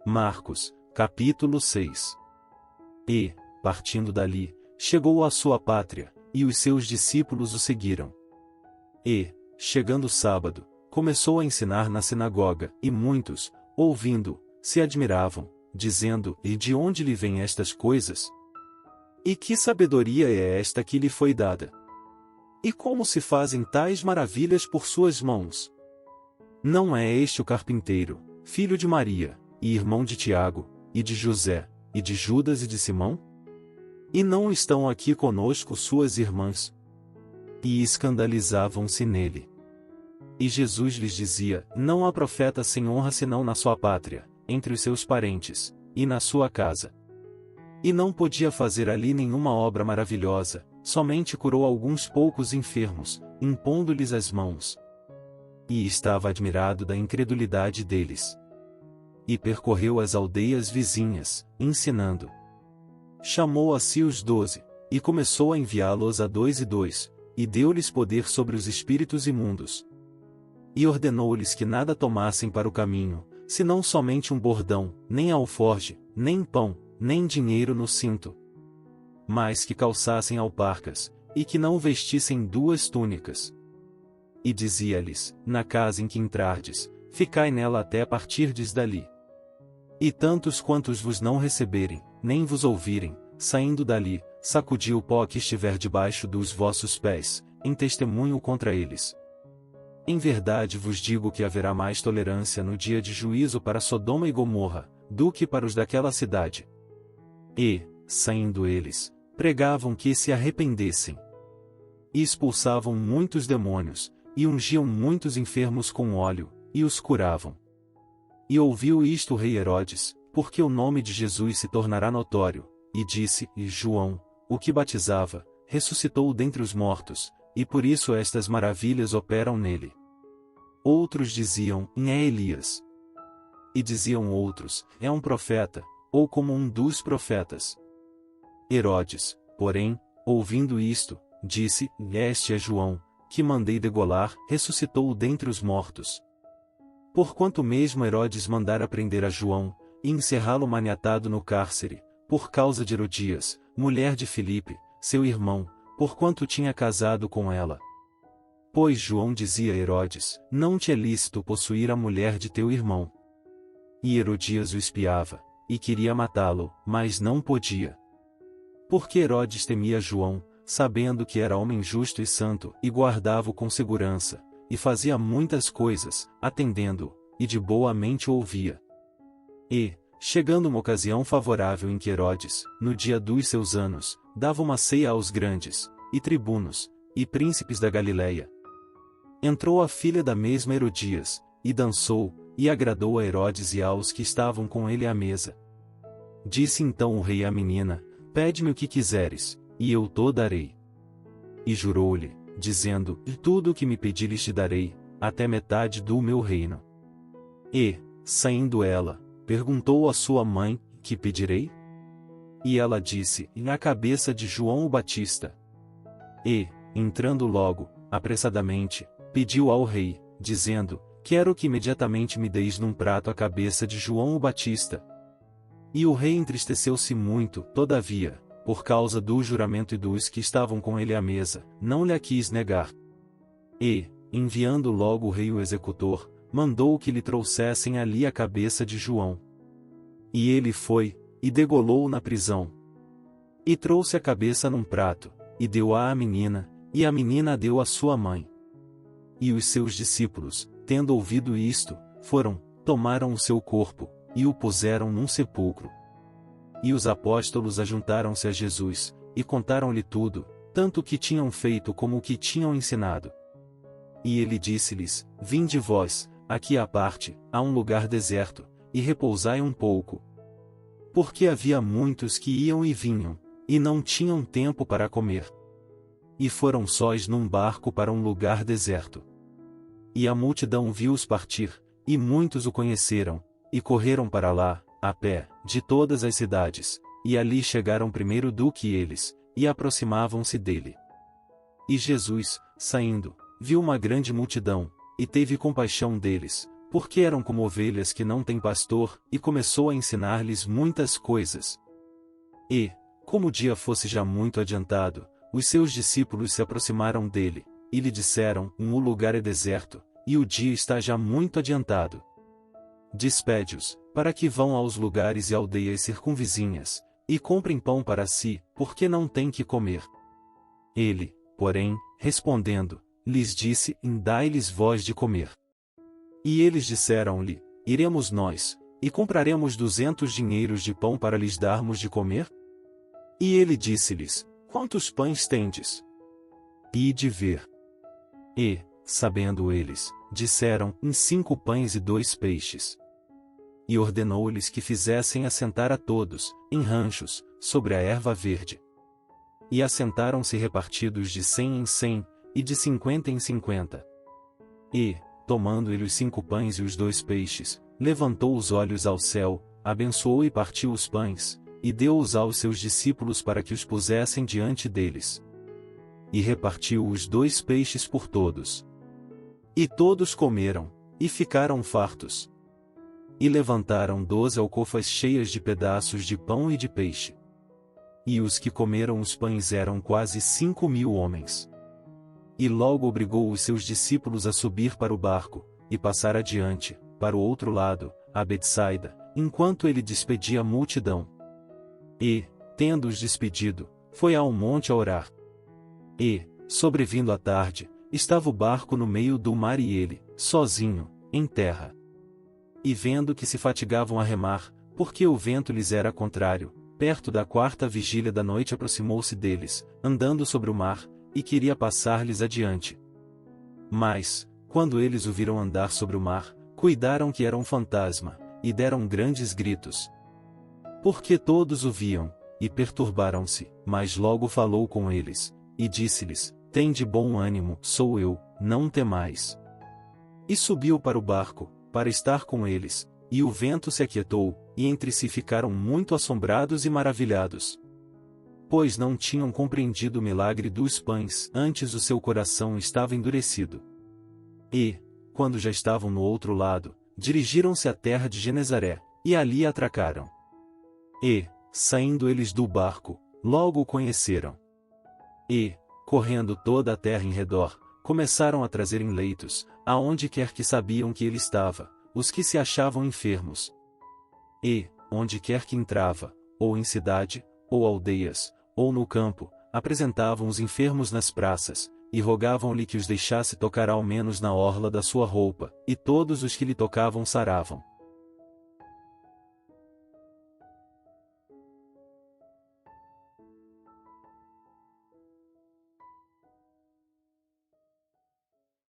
Marcos, capítulo 6. E, partindo dali, chegou à sua pátria, e os seus discípulos o seguiram. E, chegando o sábado, começou a ensinar na sinagoga, e muitos, ouvindo, se admiravam, dizendo: E de onde lhe vêm estas coisas? E que sabedoria é esta que lhe foi dada? E como se fazem tais maravilhas por suas mãos? Não é este o carpinteiro, filho de Maria, e irmão de Tiago, e de José, e de Judas e de Simão? E não estão aqui conosco suas irmãs? E escandalizavam-se nele. E Jesus lhes dizia: Não há profeta sem honra senão na sua pátria, entre os seus parentes, e na sua casa. E não podia fazer ali nenhuma obra maravilhosa, somente curou alguns poucos enfermos, impondo-lhes as mãos. E estava admirado da incredulidade deles. E percorreu as aldeias vizinhas, ensinando. Chamou a si os 12, e começou a enviá-los a 2 e 2, e deu-lhes poder sobre os espíritos imundos. E ordenou-lhes que nada tomassem para o caminho, senão somente um bordão, nem alforje, nem pão, nem dinheiro no cinto. Mas que calçassem alparcas, e que não vestissem 2 túnicas. E dizia-lhes: Na casa em que entrardes, ficai nela até partirdes dali. E tantos quantos vos não receberem, nem vos ouvirem, saindo dali, sacudi o pó que estiver debaixo dos vossos pés, em testemunho contra eles. Em verdade vos digo que haverá mais tolerância no dia de juízo para Sodoma e Gomorra, do que para os daquela cidade. E, saindo eles, pregavam que se arrependessem. E expulsavam muitos demônios, e ungiam muitos enfermos com óleo, e os curavam. E ouviu isto o rei Herodes, porque o nome de Jesus se tornará notório, e disse: E João, o que batizava, ressuscitou dentre os mortos, e por isso estas maravilhas operam nele. Outros diziam: É Elias. E diziam outros: É um profeta, ou como um dos profetas. Herodes, porém, ouvindo isto, disse: Este é João, que mandei degolar, ressuscitou dentre os mortos. Porquanto mesmo Herodes mandara prender a João, e encerrá-lo maniatado no cárcere, por causa de Herodias, mulher de Filipe, seu irmão, porquanto tinha casado com ela. Pois João dizia a Herodes: Não te é lícito possuir a mulher de teu irmão. E Herodias o espiava, e queria matá-lo, mas não podia. Porque Herodes temia João, sabendo que era homem justo e santo, e guardava-o com segurança, e fazia muitas coisas, atendendo-o, e de boa mente o ouvia. E, chegando uma ocasião favorável em que Herodes, no dia dos seus anos, dava uma ceia aos grandes, e tribunos, e príncipes da Galileia, entrou a filha da mesma Herodias, e dançou, e agradou a Herodes e aos que estavam com ele à mesa. Disse então o rei à menina: Pede-me o que quiseres, e eu to darei. E jurou-lhe, dizendo: Tudo o que me pedires te darei, até metade do meu reino. E, saindo ela, perguntou à sua mãe: Que pedirei? E ela disse: A cabeça de João o Batista. E, entrando logo, apressadamente, pediu ao rei, dizendo: Quero que imediatamente me deis num prato a cabeça de João o Batista. E o rei entristeceu-se muito, todavia, por causa do juramento e dos que estavam com ele à mesa, não lhe quis negar. E, enviando logo o rei o executor, mandou que lhe trouxessem ali a cabeça de João. E ele foi, e degolou-o na prisão. E trouxe a cabeça num prato, e deu-a à menina, e a menina a deu à sua mãe. E os seus discípulos, tendo ouvido isto, foram, tomaram o seu corpo, e o puseram num sepulcro. E os apóstolos ajuntaram-se a Jesus, e contaram-lhe tudo, tanto o que tinham feito como o que tinham ensinado. E ele disse-lhes: Vinde vós, aqui à parte, a um lugar deserto, e repousai um pouco. Porque havia muitos que iam e vinham, e não tinham tempo para comer. E foram sós num barco para um lugar deserto. E a multidão viu-os partir, e muitos o conheceram, e correram para lá, a pé, de todas as cidades, e ali chegaram primeiro do que eles, e aproximavam-se dele. E Jesus, saindo, viu uma grande multidão, e teve compaixão deles, porque eram como ovelhas que não têm pastor, e começou a ensinar-lhes muitas coisas. E, como o dia fosse já muito adiantado, os seus discípulos se aproximaram dele, e lhe disseram: o lugar é deserto, e o dia está já muito adiantado. Despede-os, para que vão aos lugares e aldeias circunvizinhas, e comprem pão para si, porque não têm que comer. Ele, porém, respondendo, lhes disse: dai-lhes vós de comer. E eles disseram-lhe: iremos nós, e compraremos 200 dinheiros de pão para lhes darmos de comer? E ele disse-lhes: quantos pães tendes? Ide ver. E, sabendo eles, disseram: 5 pães e 2 peixes. E ordenou-lhes que fizessem assentar a todos, em ranchos, sobre a erva verde. E assentaram-se repartidos de 100 em 100, e de 50 em 50. E, tomando ele os 5 pães e os 2 peixes, levantou os olhos ao céu, abençoou e partiu os pães, e deu-os aos seus discípulos para que os pusessem diante deles. E repartiu os 2 peixes por todos. E todos comeram, e ficaram fartos. E levantaram 12 alcofas cheias de pedaços de pão e de peixe. E os que comeram os pães eram quase 5.000 homens. E logo obrigou os seus discípulos a subir para o barco, e passar adiante, para o outro lado, a Betsaida, enquanto ele despedia a multidão. E, tendo-os despedido, foi ao monte a orar. E, sobrevindo a tarde, estava o barco no meio do mar e ele, sozinho, em terra. E vendo que se fatigavam a remar, porque o vento lhes era contrário, perto da 4ª vigília da noite aproximou-se deles, andando sobre o mar, e queria passar-lhes adiante. Mas, quando eles o viram andar sobre o mar, cuidaram que era um fantasma, e deram grandes gritos. Porque todos o viam, e perturbaram-se, mas logo falou com eles, e disse-lhes: tende bom ânimo, sou eu, não temais. E subiu para o barco, para estar com eles, e o vento se aquietou, e entre si ficaram muito assombrados e maravilhados. Pois não tinham compreendido o milagre dos pães, antes o seu coração estava endurecido. E, quando já estavam no outro lado, dirigiram-se à terra de Genezaré, e ali atracaram. E, saindo eles do barco, logo o conheceram. E, correndo toda a terra em redor, começaram a trazer em leitos, aonde quer que sabiam que ele estava, os que se achavam enfermos. E, onde quer que entrava, ou em cidade, ou aldeias, ou no campo, apresentavam os enfermos nas praças, e rogavam-lhe que os deixasse tocar ao menos na orla da sua roupa, e todos os que lhe tocavam saravam.